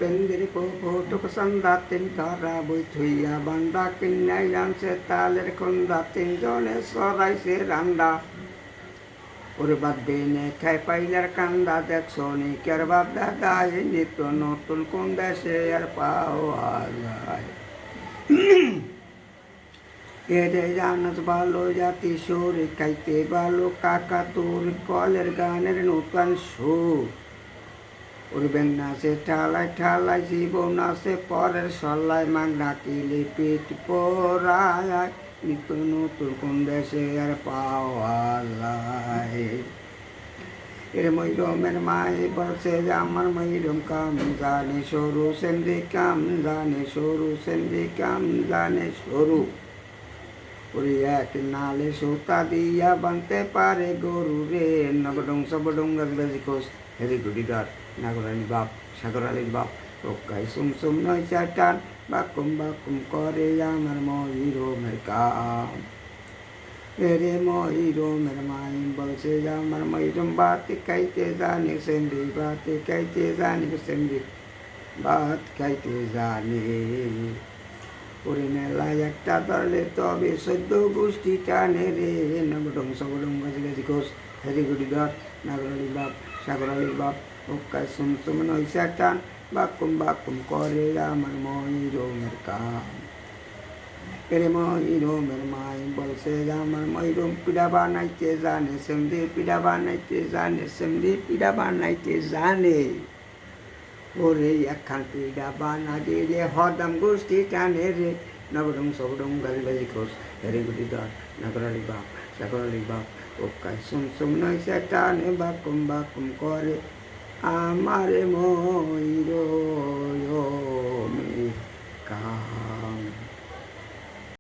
পেন্দির পোটুক সন্ধ্যা তিন কারা বই থুইয়া বান্ডা কিনাই আনছে তালের খন্দা তিনজনে সরাইছে রান্দা ওরে বাদ দিনে খাই পাইলার কান্দা দেখছো নি কের বাপ দাদা নিত্য নতুন কোন দেশে আর পাওয়া যায় এরে জানাস ভালো জাতি সুর খাইতে ভালো কাকা তোর কলের গানের নতুন সুর ওর বেঙ্গাসে ঠালাই ঠালাই জীবন আছে পরের সল্লায় মান ডাকিলে পেট পরায় নিত্য নতুন কোন দেশে আর পাওয়া যায় এর ময়ূরমের মাই বলছে যে আমার ময়ূরম কাম জানে সরু সেন্দি কাম জানে সরু সেন্দি কাম জানে সরু ওরে এক নালে সোতা দিয়া বানতে পারে গরু রে নবডং সবডং বেশি কোষ হেরি গুডিগার নাগরানি বাপ সাগর আলীর বাপ ওকাই সুমসুম নয় চাটান বাকুম বাকুম করে আমার ময়ূরমের কাম এরে ময়ূরমের মাই বলছে আমার ময়ূরম বাতে খাইতে জানে সেন্দি বাতে খাইতে জানে সেন্দি ভাত খাইতে জানে ওরে মেলায় একটা দলে তবে সদ্য গোষ্ঠী টানে রে নবডং সবডং গাছি ঘোষ হেরি গুডিগার নাগরালির বাপ সাগর আলীর বাপ ওকায় সুমসুম নয় চাটান বাকুম বাকুম করে আমার ময়ূরমের কাম এরে ময়ূরমের মাই বলছে আমার ময়ূরম পিঠা বানাইতে জানে সেমদি পিঠা বানাইতে জানে সেমদি পিঠা বানাইতে জানে ওরে একখান পিঠা বানা দিলে হদাম গোষ্ঠী টানে রে নবডং সবডং গাছি ঘোষ হেরি গুডিগার নাগরালির বাপ সাগর আলীর বাপ ওকায় সুমসুম নয় চাটানে বাকুম বাকুম করে আমার ময়ূর